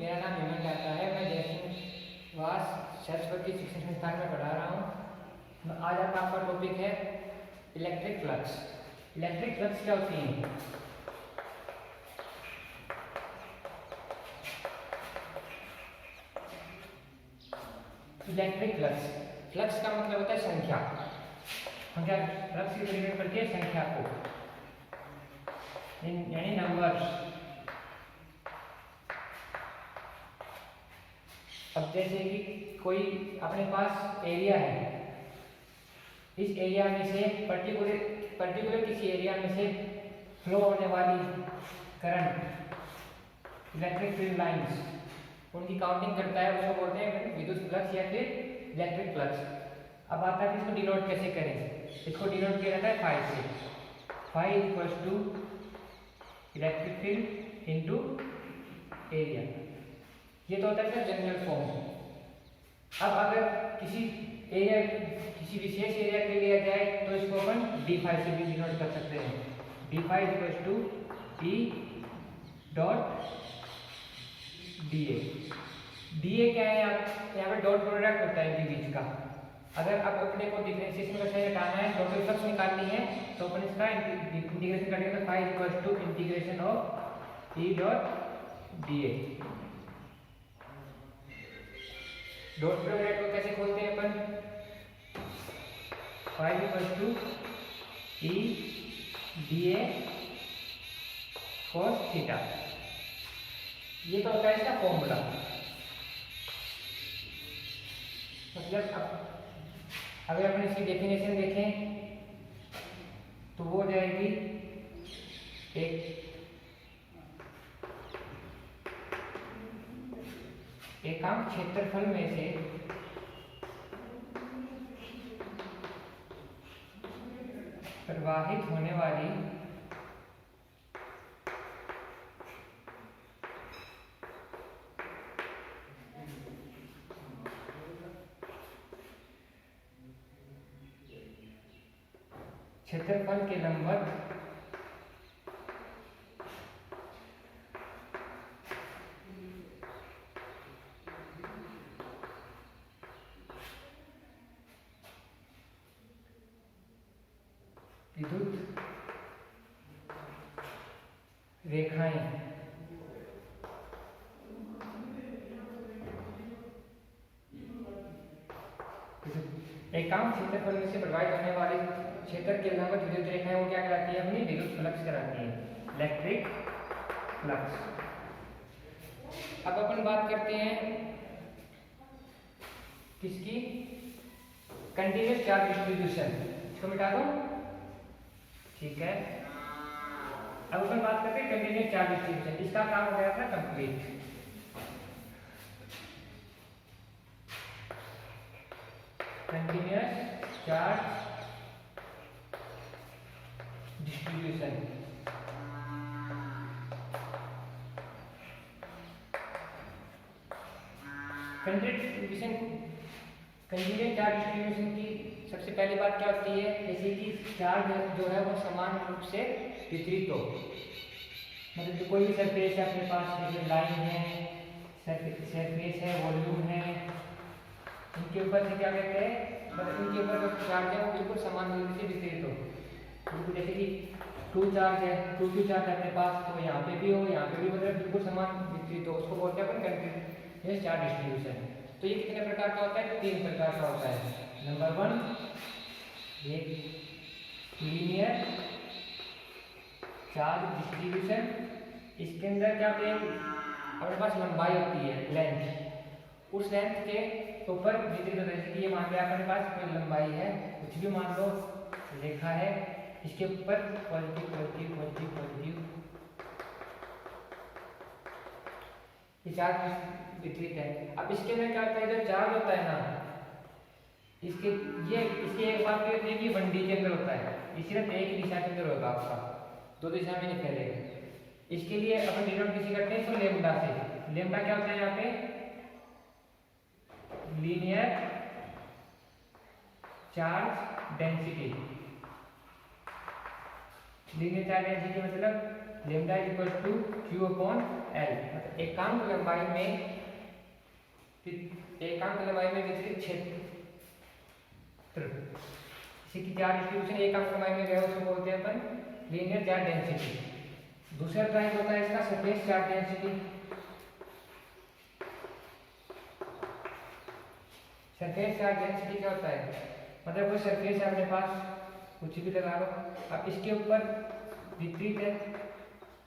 मेरा नाम हेमंत आता है। मैं जयसिंहवास सरस्वती शिक्षण संस्थान में पढ़ा रहा हूँ। आज आपका टॉपिक है इलेक्ट्रिक फ्लक्स। इलेक्ट्रिक फ्लक्स क्या होती है? इलेक्ट्रिक फ्लक्स, फ्लक्स का मतलब होता है संख्या। फ्लक्स की रिलेट करती है संख्या को, यानी नंबर्स। अब जैसे कि कोई अपने पास एरिया है, इस एरिया में से पर्टिकुलर किसी एरिया में से फ्लो होने वाली करंट, इलेक्ट्रिक फील्ड लाइंस, उनकी काउंटिंग करता है। उसको बोलते हैं विद्युत फ्लक्स या फिर इलेक्ट्रिक फ्लक्स। अब आता है कि इसको डिनोट कैसे करें। इसको डिनोट किया जाता है फाई से। Phi equals to electric field into area. ये तो होता है सर जनरल फॉर्म। अब अगर किसी विशेष एरिया के लिए जाए तो इसको अपन डी फाई से भी डिनोट कर सकते हैं। D phi equals to E dot D A. D A क्या है? यहाँ पे डॉट प्रोडक्ट होता है इनके बीच का। अगर अब अपने को डिफरेंशिएशन का साइन हटाना है, टोटल फ्लक्स निकालनी है, तो अपन इसका इंटीग्रेशन करेंगे तो phi equals to integration of E dot D A. Dot product को कैसे खोलते हैं अपन? Phi equals to E D A cos theta. ये तो होता है इसका फॉर्मूला। मतलब अगर अपन इसकी डेफिनेशन देखें तो वो हो जाएगी एकांक क्षेत्रफल में से प्रवाहित होने वाली क्षेत्रफल के लंबवत विद्युत रेखाएं एकांक क्षेत्रफल में से प्रवाहित होने वाले क्षेत्र के लंबवत विद्युत रेखाएं वो क्या कहलाती है? अपनी विद्युत फ्लक्स कहलाती है, इलेक्ट्रिक फ्लक्स। अब अपन बात करते हैं किसकी? Continuous charge distribution. इसको मिटा दो, ठीक है। अब अपन बात करते हैं कंटीन्यूअस चार्ज डिस्ट्रीब्यूशन। इसका काम हो गया था complete. Continuous charge distribution continuous charge distribution की सबसे पहली बात क्या होती है? जैसे कि चार्ज जो है वो समान रूप से वितरित हो। मतलब कोई भी सरफेस है अपने पास, जैसे लाइन है, सरफेस है, वॉल्यूम है, इनके ऊपर से क्या कहते हैं, मतलब इनके ऊपर जो चार्ज है वो बिल्कुल समान रूप से वितरित हो। बिल्कुल जैसे कि टू चार्ज है, टू चार्ज है अपने पास, तो यहाँ पे भी हो, यहाँ पे भी, मतलब बिल्कुल समान वितरित हो, उसको बोलते हैं अपन कंटीन्यूअस चार्ज डिस्ट्रीब्यूशन। तो ये कितने प्रकार का होता है? 3 प्रकार का होता है। नंबर 1 ये लीनियर चार्ज डिस्ट्रीब्यूशन। इसके अंदर क्या होता है? अपने पास लंबाई होती है, लेंथ। उस लेंथ के ऊपर वितरित होता है। जैसे कि ये मान लिया अपने पास कोई लंबाई है, कुछ भी मान लो, रेखा है, इसके ऊपर पॉजिटिव पॉजिटिव पॉजिटिव पॉजिटिव ये चार्ज वितरित है। अब इसके अंदर क्या होता है? जो चार्ज होता है ना, इसके एक बात कहते हैं कि 1D के अंदर होता है। ये सिर्फ एक ही दिशा के अंदर होगा, आपका 2 दिशा में नहीं फैलेगा। इसके लिए अपन डिनोट किसी करते हैं इसको लेमडा से। लेमडा क्या होता है? यहाँ पे linear charge density. Linear charge density मतलब lambda equal to Q upon L, मतलब एकांक लंबाई में वितरित क्षेत्र, इसी की चार्ज डिस्ट्रीब्यूशन एकांक लंबाई में है, उसको बोलते हैं अपन लीनियर चार्ज डेंसिटी। दूसरा टाइप होता है इसका surface charge density. Surface charge density क्या होता है, मतलब कोई सरफेस है अपने पास, कुछ भी लगा लो, अब इसके ऊपर विपरीत है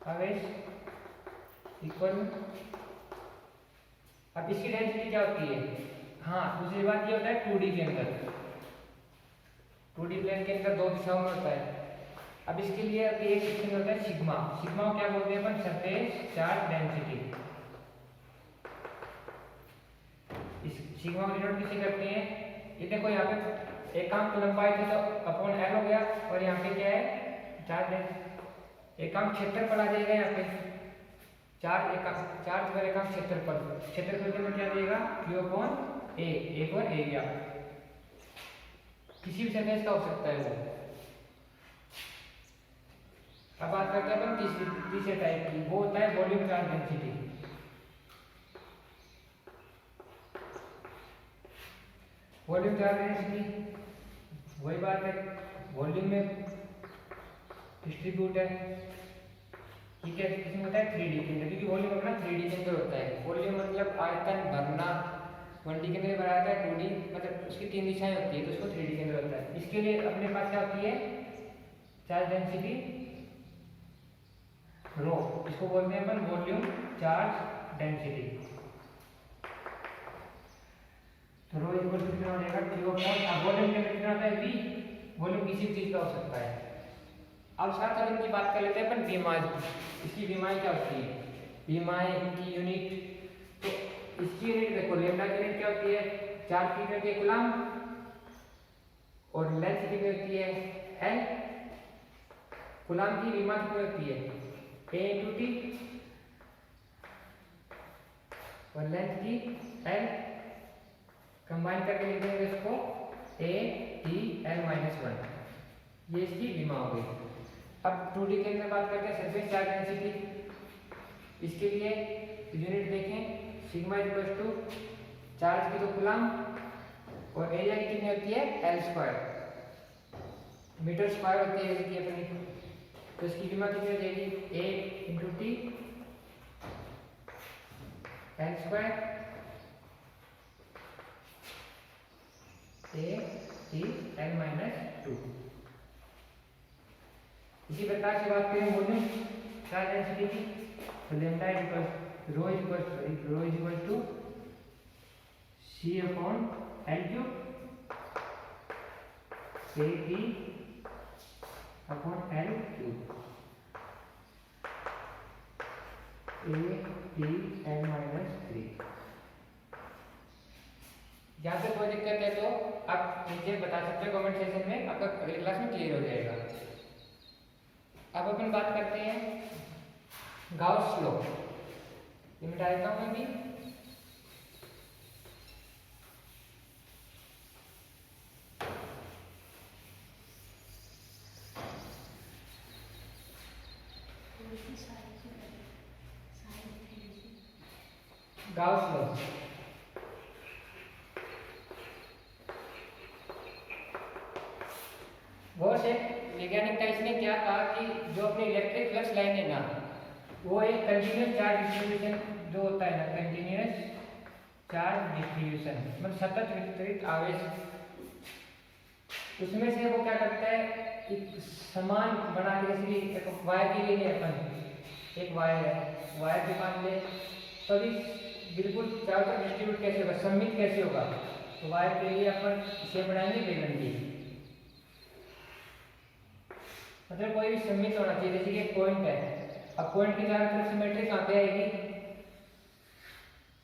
आवेश इक्वल, अब इसकी डेंसिटी क्या होती है। हाँ, दूसरी बात ये होता है 2D के अंदर, 2D प्लेन के अंदर दो दिशाओं में होता है। अब इसके लिए एक सेक्शन होता है सिग्मा, सिग्मा को क्या बोलते हैं अपन, सरफेस चार्ज डेंसिटी। इस सिग्मा को डिनोट किसे करते हैं, ये देखो यहाँ पे एकांक लंबाई थी तो अपॉन एल हो गया, और यहाँ पे क्या है चार्ज एकांक क्षेत्रफल आ जाएगा, यहाँ पे चार्ज पर एकांक क्षेत्रफल में क्या देगा Q upon A for area, किसी भी सरफेस का हो सकता है वो। अब बात करते हैं अपन तीसरे टाइप की, वो होता है volume charge density. Volume charge density वही बात है, वॉल्यूम में डिस्ट्रीब्यूट है, ठीक है, इसमें होता है 3D के अंदर, क्योंकि वॉल्यूम अपना 3D के अंदर होता है। वॉल्यूम मतलब आयतन भरना, 1D के अंदर भरा जाता है, 2D मतलब उसकी 3 दिशाएं होती है, तो उसको 3D के अंदर होता है। इसके लिए अपने पास क्या होती है चार्ज डेंसिटी रो, इसको बोलते हैं अपन वॉल्यूम चार्ज डेंसिटी। तो रो इक्वल टू कितना हो जाएगा क्यू अपॉन, अब वॉल्यूम के अंदर कितना होता है वी, वॉल्यूम किसी चीज का हो सकता है। अब साथ साथ इनकी बात कर लेते हैं अपन बीमाई, इसकी बीमाई क्या होती है, बीमाई की यूनिट, तो इसकी यूनिट देखो लेमडा की यूनिट क्या होती है, चार्ज की यूनिट है कूलम, और लेंथ की होती है एल, कूलम की बीमा कितनी होती है ए इंटू टी, और लेंथ की एल, कंबाइन करके लिख देंगे इसको ए टी एल माइनस 1, ये इसकी बीमा हो गई। अब 2D के अंदर बात करते हैं सरफेस चार्ज डेंसिटी, इसके लिए यूनिट देखें सिग्मा इक्वल टू चार्ज की तो कूलम, और एरिया की कितनी होती है एल स्क्वायर, मीटर स्क्वायर होती है इसकी अपनी, तो इसकी बीमा कितनी हो जाएगी A into T L square A T L minus 2। इसी प्रकार से बात करें वॉल्यूम चार्ज डेंसिटी की, तो lambda equal rho equal to C upon L cube A T upon L cube A T L minus 3। यहाँ पे कोई दिक्कत है तो आप नीचे बता सकते हो कमेंट सेक्शन में, आपका अगली क्लास में क्लियर हो जाएगा। अब अपन बात करते हैं गाउस लॉ, ये मिटा देता हूँ मैं भी। गाउस लॉ, गॉस एक वैज्ञानिक था, इसने क्या कहा कि जो अपनी इलेक्ट्रिक फ्लक्स लाइन है ना, वो एक कंटिन्यूअस चार्ज डिस्ट्रीब्यूशन जो होता है ना, कंटिन्यूअस चार्ज डिस्ट्रीब्यूशन मतलब सतत वितरित आवेश, उसमें से वो क्या करता है एक समान बना के, जैसे एक वायर की ले अपन एक वायर है, वायर भी मान ले तो अभी बिल्कुल चारों तरफ डिस्ट्रीब्यूट कैसे होगा, सम्मित कैसे होगा, तो वायर के लिए अपन इसे बनाएंगे बेलंडी, मतलब कोई भी सम्मित होना चाहिए। जैसे कि एक पॉइंट है, अब पॉइंट की चारों तरफ सिमेट्री कहाँ पे आएगी,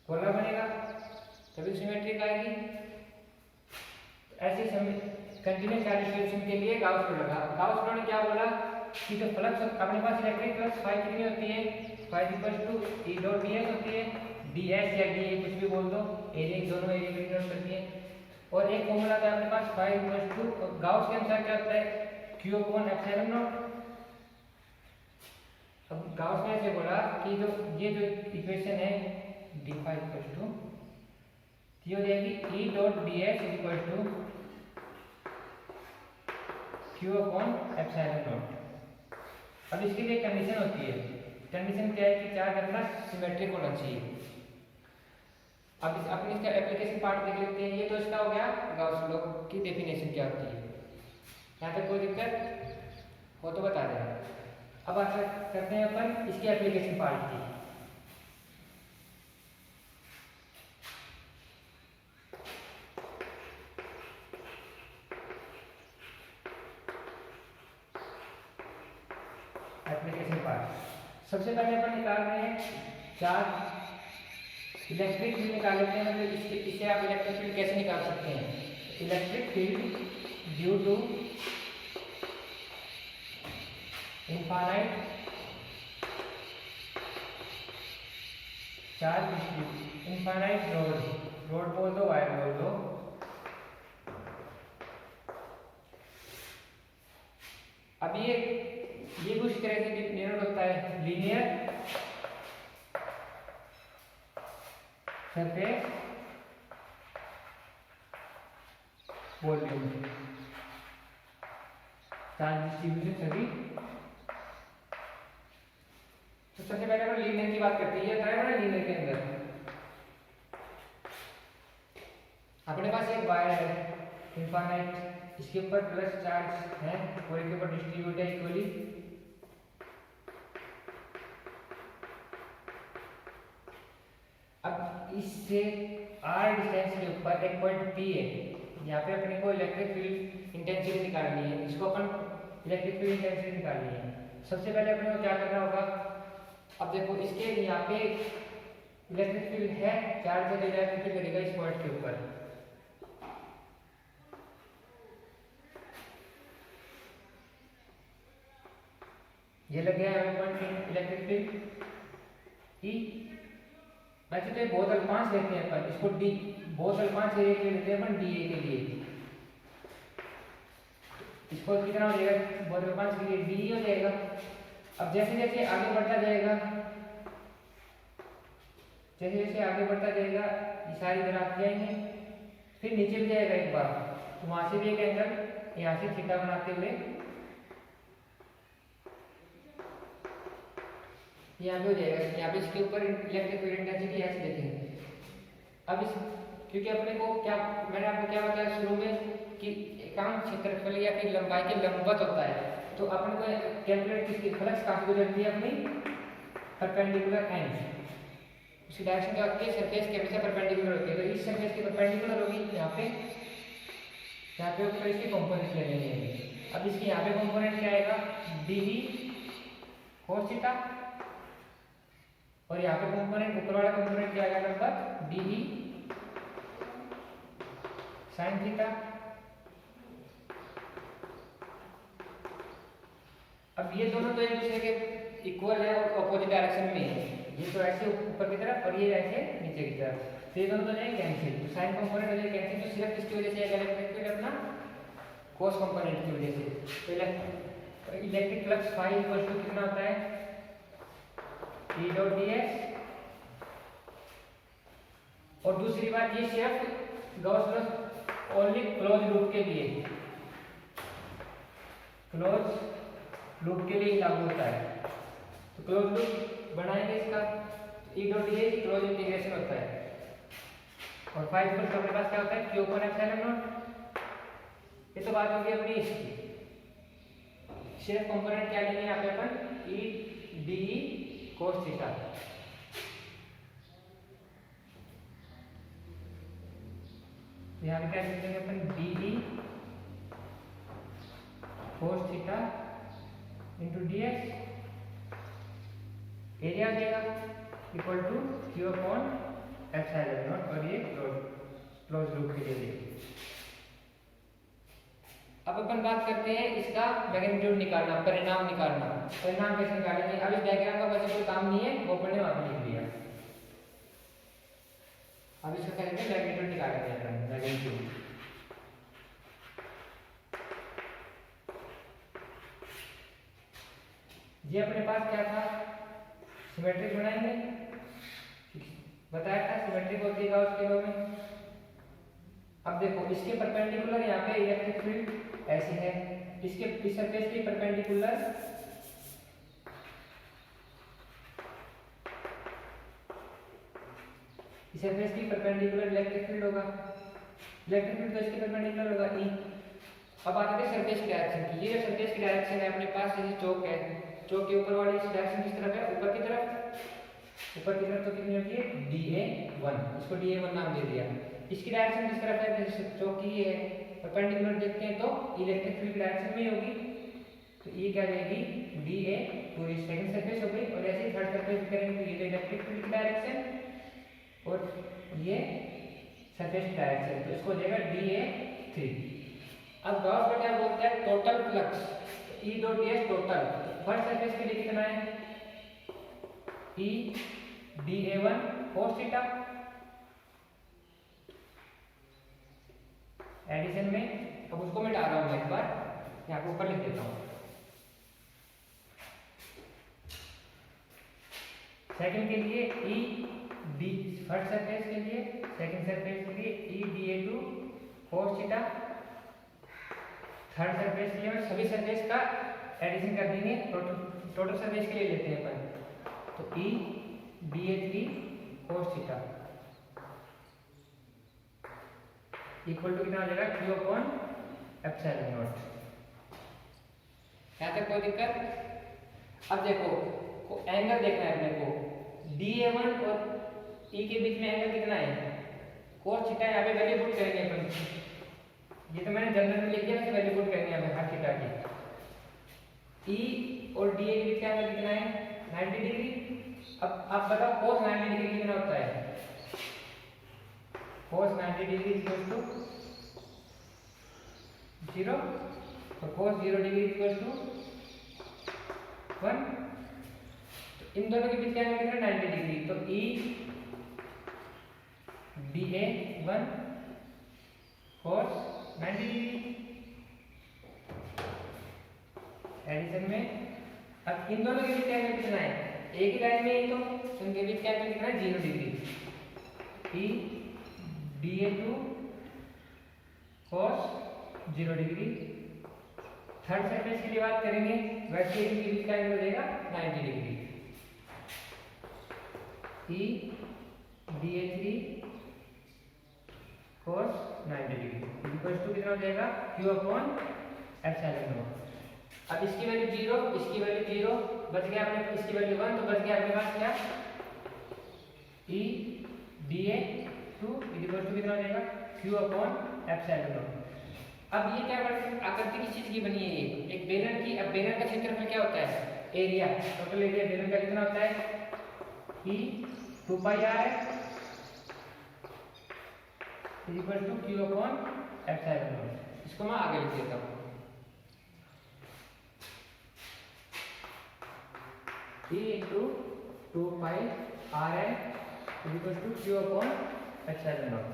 गोला बनेगा तभी सिमेट्री आएगी। ऐसे कंटिन्यूअस चार्ज डिस्ट्रीब्यूशन के लिए गाउस लॉ लगा। गाउस लॉ ने क्या बोला कि जो फ्लक्स अपने पास इलेक्ट्रिक फ्लक्स फाई कितनी होती है, phi equal to E dot D S होती है, डी एस या डी ए कुछ भी बोल दो, एरिया दोनों एरिया की नोट करती है। और एक फॉर्मूला था अपने पास फाई इक्वल टू, गाउस के अनुसार क्या होता है क्यू अपॉन एप्सिलॉन नॉट, अब गाउस ने ऐसे बोला कि जो ये जो इक्वेशन है डी फाई इक्वल टू ये हो जाएगी E dot D S equal to Q upon epsilon nought. अब इसकी एक कंडीशन होती है, कंडीशन क्या है कि चार्ज अपना सिमेट्रिक होना चाहिए। अब अपने इसका एप्लीकेशन पार्ट देख लेते हैं। ये तो इसका हो गया गाउस लॉ की डेफिनेशन क्या होती है। यहाँ पे कोई दिक्कत हो तो बता देना। अब आशा करते हैं अपन इसकी एप्लीकेशन पार्ट की। एप्लीकेशन पार्ट सबसे पहले अपन निकाल रहे हैं चार्ज इलेक्ट्रिक फील्ड निकाल लेते हैं। मतलब इससे आप इलेक्ट्रिक फील्ड कैसे निकाल सकते हैं। Electric field due to infinite charge distribution, infinite rod बोल दो, वायर बोल दो। अब ये कुछ तरह से डिनोट होता है linear surface volume charge distribution सभी। तो सबसे पहले हम लीनियर की बात करते हैं। ये ड्राइवर है लीनियर के अंदर अपने पास एक वायर है इनफाइनाइट, इसके ऊपर प्लस चार्ज है और इसके ऊपर डिस्ट्रीब्यूट है इक्वली। अब इससे आर डिस्टेंस के ऊपर एक पॉइंट पी है। यहाँ पे अपने को इलेक्ट्रिक फील्ड इंटेंसिटी निकालनी है। इसको अपन इलेक्ट्रिक फील्ड इंटेंसिटी निकालनी है। सबसे पहले अपने को क्या करना होगा। अब देखो इसके यहाँ पे इलेक्ट्रिक फील्ड है, चार्ज है, इलेक्ट्रिक फील्ड लगेगा इस पॉइंट के ऊपर। ये लग गया है पॉइंट इलेक्ट्रिक फील्ड ई। वैसे तो बहुत अल्पांश लेते हैं अपन इसको डी, बहुत अल्पांश एरिया के लिए लेते हैं अपन डी ए के लिए। इसको कितना हो जाएगा, बहुत अल्पांश के लिए डी हो जाएगा। अब जैसे जैसे आगे बढ़ता जाएगा, जैसे जैसे आगे बढ़ता जाएगा ये सारी इधर आते जाएंगे, फिर नीचे भी जाएगा एक बार, तो वहां से भी एक एंगल यहाँ से थीटा बनाते हुए यहाँ पे हो जाएगा। यहाँ पे इसके ऊपर इलेक्ट्रिक फील्ड इंटेंसिटी ऐसे देखेंगे। अब इस क्योंकि अपने को क्या, मैंने आपको क्या बताया शुरू में कि एकांक क्षेत्रफल या फिर लंबाई के लंबवत होता है, तो अपन को कैलकुलेट किसकी फ्लक्स कहाँ पे गुजरती है, अपनी परपेंडिकुलर एंड, उसकी डायरेक्शन क्या होती है, सरफेस के हमेशा परपेंडिकुलर होती है। तो इस सरफेस की परपेंडिकुलर होगी यहाँ पे ऊपर इसके कंपोनेंट ले लेंगे। अब इसके यहाँ पे कंपोनेंट क्या आएगा, डी cos थीटा, और यहाँ पे कंपोनेंट ऊपर वाला कंपोनेंट क्या आएगा लगभग डी sin थीटा। अब ये दोनों तो एक दूसरे के इक्वल है और अपोजिट डायरेक्शन में है। ये तो ऐसे ऊपर की तरफ और ये ऐसे नीचे की तरफ, तो ये दोनों तो जाएंगे कैंसिल। तो साइन कंपोनेंट हो जाएगा कैंसिल, तो सिर्फ किसकी वजह से आएगा, इलेक्ट्रिक फील्ड अपना cos कंपोनेंट की वजह से। तो electric flux phi equal to कितना होता है, E डॉट ds। और दूसरी बात ये सिर्फ Gauss law only close loop के लिए, क्लोज लूप के लिए लागू होता है। तो क्लोज लूप बनाएंगे इसका, E dot ds close integration होता है। और फाई इक्वल टू अपने पास क्या होता है, Q अपॉन एप्सिलॉन नॉट। ये तो बात होगी अपनी इसकी। शेयर कंपोनेंट क्या लेंगे यहाँ पे अपन, E डी cos थीटा। यहाँ पे क्या लिखेंगे अपन, D cos theta into ds, area आ जाएगा equal to Q upon epsilon naught, और ये क्लोज लूप के लिए। अब अपन बात करते हैं इसका मैग्नीट्यूड निकालना, परिणाम निकालना। परिणाम कैसे निकालेंगे, अब इस डायग्राम का वैसे कोई काम नहीं है, वो अपने वहां पे लिख दिया। अब इसका करेंगे मैग्नीट्यूड निकालेंगे अपन, मैग्नीट्यूड ये अपने पास क्या था, सिमेट्रिक बनाएंगे, बताया था सिमेट्रिक होती है गाउस के लॉ में। अब देखो इसके परपेंडिकुलर यहाँ पे इलेक्ट्रिक फील्ड ऐसी है, इसके इस सरफेस के परपेंडिकुलर इस सरफेस की परपेंडिकुलर इलेक्ट्रिक फील्ड होगा, इलेक्ट्रिक फील्ड तो इसके परपेंडिकुलर होगा ई। अब आते हैं सरफेस की डायरेक्शन की। ये जो सरफेस की डायरेक्शन है अपने पास, जैसे चौक है, चौक के ऊपर वाली डायरेक्शन किस तरफ है, ऊपर की तरफ, ऊपर की तरफ तो कितनी होती है DA1, इसको DA1 नाम दे दिया। इसकी डायरेक्शन किस तरफ है, जैसे चौक की है, परपेंडिकुलर देखते हैं तो इलेक्ट्रिक फील्ड डायरेक्शन में होगी, तो ये क्या रहेगी DA2, ये सेकंड सरफेस हो गई। और ऐसे ही थर्ड सरफेस करेंगे तो ये इलेक्ट्रिक फील्ड की डायरेक्शन और ये सरफेस की डायरेक्शन, तो इसको हो जाएगा DA3। अब गॉस का क्या बोलता है, total flux, E dot ds total, first surface के लिए कितना है E DA1 cos theta, addition में। अब उसको मैं डाल रहा हूँ एक बार, यहाँ पे ऊपर लिख देता हूँ। सेकंड के लिए E D, फर्स्ट सरफेस के लिए, सेकंड सरफेस के लिए E DA2 cos theta, third surface के लिए और सभी सरफेस का एडिशन कर देंगे, टोटल सरफेस के लिए लेते हैं अपन, तो E DA3 cos theta equal to कितना हो जाएगा Q अपॉन एप्सिलॉन नॉट। यहाँ तक कोई दिक्कत? अब देखो एंगल देखना है अपने को, DA1 और E के बीच में एंगल कितना है, cos थीटा। यहाँ पे वैल्यू पुट करेंगे अपन, ये तो मैंने जनरल में लिख दिया, वैसे वैल्यू पुट करेंगे हमें हर थीटा की। E और DA के बीच का एंगल कितना है 90 डिग्री। अब आप बताओ cos 90 डिग्री कितना होता है, cos 90 डिग्री इक्वल टू 0 और cos 0 डिग्री इक्वल टू 1। तो इन दोनों के बीच का एंगल कितना 90 डिग्री, तो E DA1 cos 90 degree addition में। अब इन दोनों के बीच का एंगल कितना है, एक ही लाइन में ही तो इनके बीच का एंगल कितना है 0 degree, E DA2 cos 0 degree. Third surface के लिए बात करेंगे, वैसे इनके बीच का एंगल हो जाएगा 90 degree, E DA3 cos 90 degree equal to कितना हो जाएगा Q अपॉन एप्सिलॉन नॉट। अब इसकी वैल्यू 0, इसकी वैल्यू 0, बच गया अपने, इसकी वैल्यू 1, तो बच गया अपने पास क्या E DA2 इक्वल टू कितना हो जाएगा Q अपॉन एप्सिलॉन नॉट। अब ये क्या आकृति किस चीज की बनी है, ये एक बेलन की। अब बेलन का क्षेत्रफल क्या होता है, एरिया, टोटल एरिया बेलन का कितना होता है E 2 पाई r है equal to Q upon epsilon nought. इसको मैं आगे लिख देता हूँ, E इंटू 2 पाई r है equal to Q upon epsilon nought.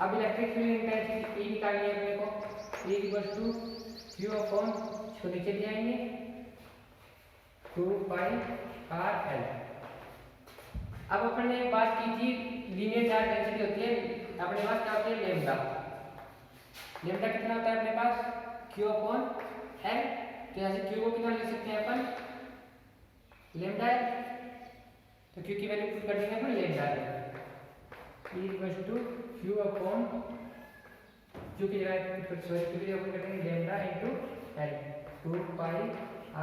अब इलेक्ट्रिक फील्ड इंटेंसिटी E निकालनी है अपने को, E equal to Q upon, इसको नीचे ले आएंगे 2 पाई r l। अब अपन ने बात की थी लीनियर चार्ज डेंसिटी होती है, अपने पास क्या होती है लेम्डा। लेम्डा कितना होता है अपने पास Q अपॉन l, तो यहाँ से Q को कितना लिख सकते हैं अपन लेम्डा l, तो Q की वैल्यू पुट कर देंगे अपन lambda l equal to Q upon Q की जगह पुट कर देंगे lambda into l 2 pi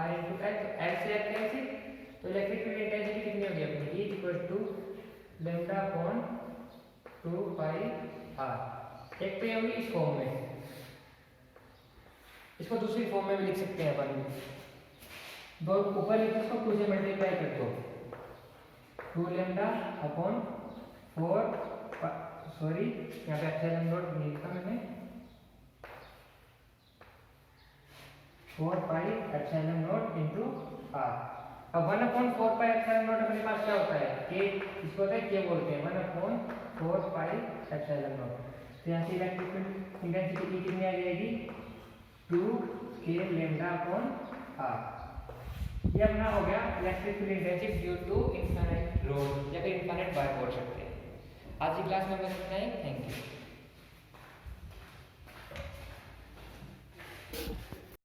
r into l, तो l से l कैंसिल, तो इलेक्ट्रिक फील्ड इंटेंसिटी कितनी होगी अपनी E equal to lambda upon 2 pi r। एक तो ये होगी इस फॉर्म में, इसको दूसरी फॉर्म में भी लिख सकते हैं अपन, दो ऊपर लिखो, इसको 2 से मल्टीप्लाई कर दो, 2 लेम्डा अपॉन 4, सॉरी यहाँ पे एप्सिलॉन नॉट नहीं लिखा मैंने, 4 pi epsilon not into r। अब 1/4 पाई एप्सिलॉन नॉट अपने पास क्या होता है, k, इसको होता है k बोलते हैं, 1/4 पाई एप्सिलॉन नॉट। तो यहाँ से इलेक्ट्रिक फील्ड इंटेंसिटी कितनी आ जाएगी 2 k लेम्डा अपॉन r। ये अपना हो गया electric field intensity due to infinite rod या फिर इनफाइनाइट वायर बोल सकते हैं। आज की क्लास में बस इतना ही। Thank you.